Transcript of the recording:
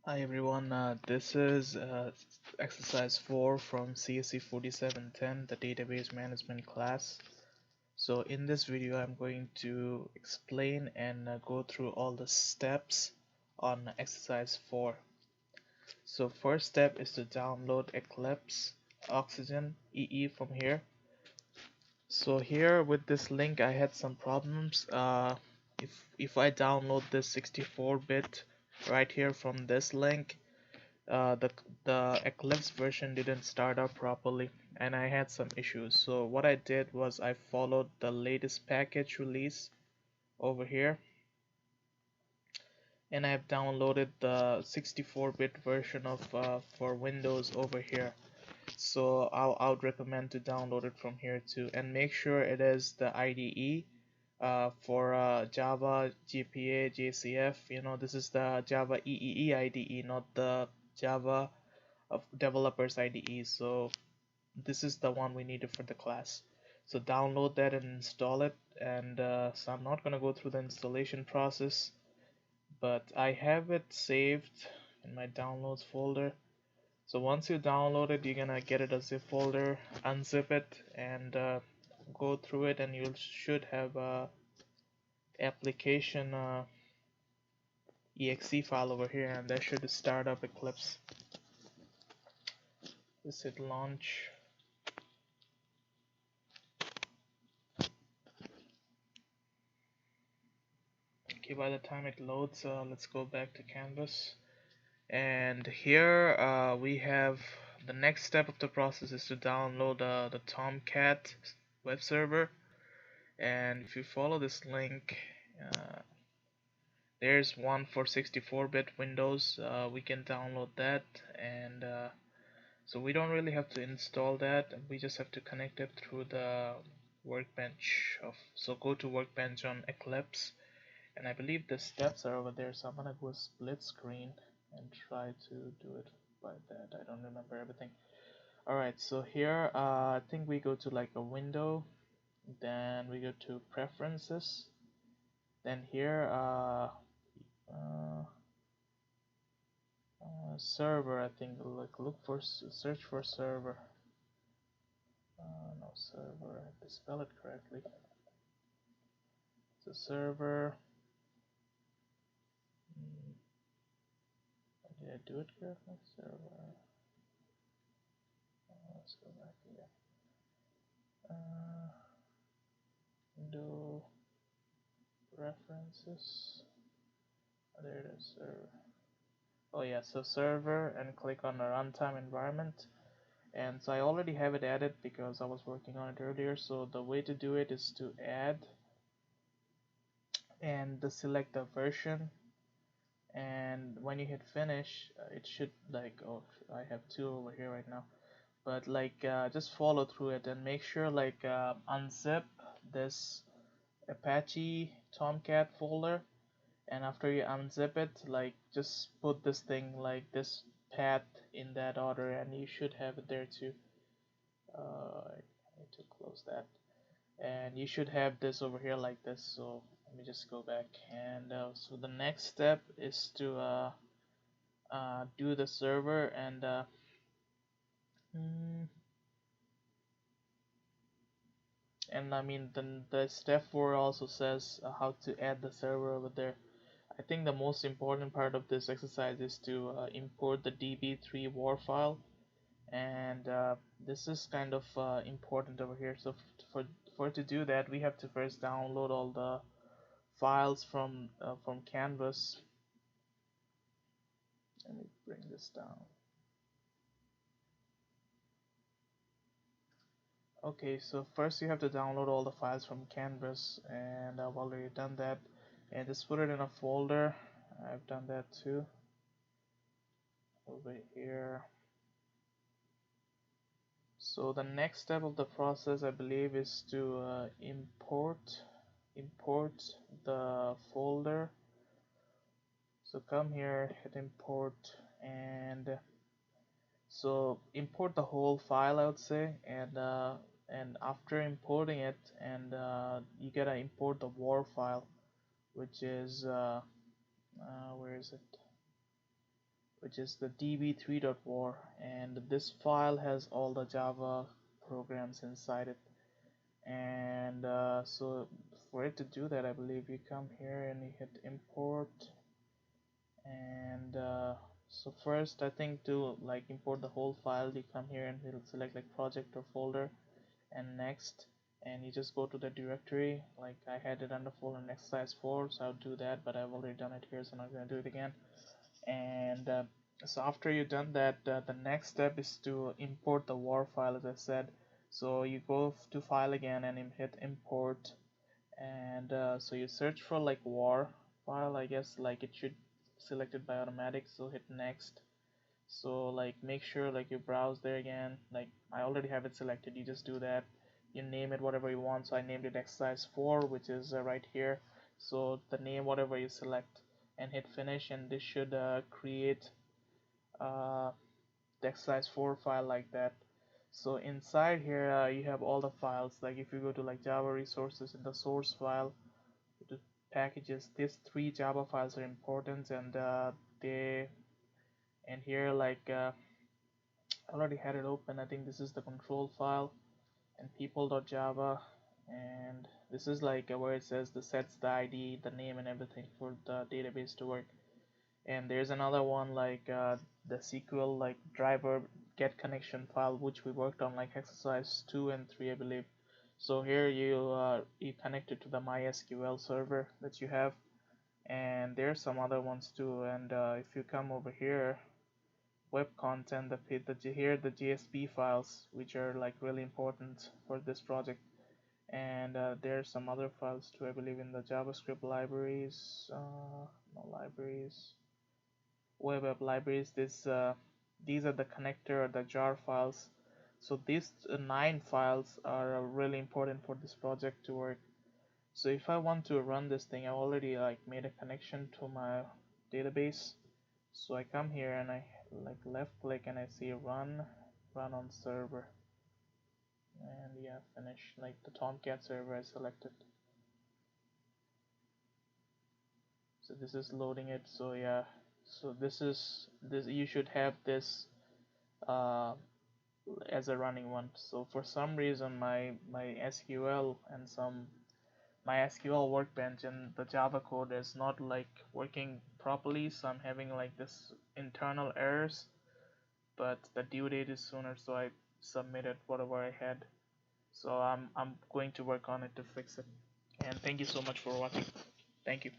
Hi everyone, this is exercise 4 from CSE 4710, the database management class. So in this video I'm going to explain and go through all the steps on exercise 4. So first step is to download Eclipse Oxygen EE from here. So here with this link I had some problems. If I download this 64-bit right here from this link, the Eclipse version didn't start up properly and I had some issues. So what I did was I followed the latest package release over here, and I've downloaded the 64-bit version of for Windows over here. So I would recommend to download it from here too, and make sure it is the IDE for Java, GPA, JCF. You know, this is the Java EEE IDE, not the Java of developers IDE. So this is the one we needed for the class. So download that and install it. And so I'm not gonna go through the installation process, but I have it saved in my downloads folder. So once you download it, you're gonna get it a zip folder, unzip it, and go through it, and you should have a application exe file over here, and that should start up Eclipse. Just hit launch. Okay, by the time it loads, let's go back to Canvas. And here we have the next step of the process is to download the Tomcat web server. And if you follow this link, there's one for 64-bit Windows. We can download that, and so we don't really have to install that. We just have to connect it through the workbench of. So go to workbench on Eclipse, and I believe the steps are over there. So I'm gonna go split screen and try to do it by that. I don't remember everything. Alright, so here I think we go to like a window, then we go to preferences, then here uh, server. I think like look for search for server. No, server, I have to spell it correctly. So server. Did I do it correctly? Server. Let's go back here. Window references. Oh, there it is. Server. Oh yeah, so server, and click on the runtime environment. And so I already have it added because I was working on it earlier. So the way to do it is to add and select the version, and when you hit finish, it should like, oh, I have two over here right now, but like just follow through it and make sure like unzip this Apache Tomcat folder, and after you unzip it, like just put this thing like this path in that order, and you should have it there too. I need to close that, and you should have this over here like this. So let me just go back, and so the next step is to do the server, and mm, I mean the step 4 also says how to add the server over there. I think the most important part of this exercise is to import the db3 war file, and this is kind of important over here. So for to do that, we have to first download all the files from Canvas. Let me bring this down. Okay, so first you have to download all the files from Canvas, and I've already done that, and just put it in a folder. I've done that too over here. So the next step of the process, I believe, is to import the folder. So come here, hit import, and so import the whole file, I would say, and after importing it, and you gotta import the war file, which is where is it? which is the db3.war, and this file has all the Java programs inside it. And so for it to do that, I believe you come here and you hit import. And so first, I think to like import the whole file, you come here and it'll select like project or folder, and next, and you just go to the directory. Like I had it under folder exercise 4, so I'll do that, but I've already done it here, so I'm not going to do it again. And so after you've done that, the next step is to import the war file, as I said. So you go to file again and hit import, and so you search for like war file. I guess like it should selected by automatic, so hit next. So like make sure like you browse there again. Like I already have it selected, you just do that. You name it whatever you want, so I named it exercise 4, which is right here. So the name whatever you select, and hit finish, and this should create uh, the exercise 4 file like that. So inside here you have all the files. Like if you go to like Java resources, in the source file, the packages, these 3 Java files are important, and they and here like I already had it open. I think this is the control file, and people.java, and this is like where it says the sets the ID, the name and everything for the database to work. And there's another one like the SQL like driver get connection file, which we worked on like exercise 2 and 3, I believe. So here you connect it to the MySQL server that you have, and there's some other ones too. And if you come over here, web content, here the JSP files, which are like really important for this project. And there's some other files too, I believe, in the JavaScript libraries, no libraries, web app libraries. These are the connector or the jar files. So these 9 files are really important for this project to work. So if I want to run this thing, I already like made a connection to my database. So I come here and I like left click and I see run on server, and yeah, finish. Like the Tomcat server I selected. So this is loading it. So yeah, so this you should have this uh, as a running one. So for some reason my SQL and my SQL workbench and the Java code is not like working properly, so I'm having like this internal errors, but the due date is sooner, so I submitted whatever I had. So I'm going to work on it to fix it. And thank you so much for watching. Thank you.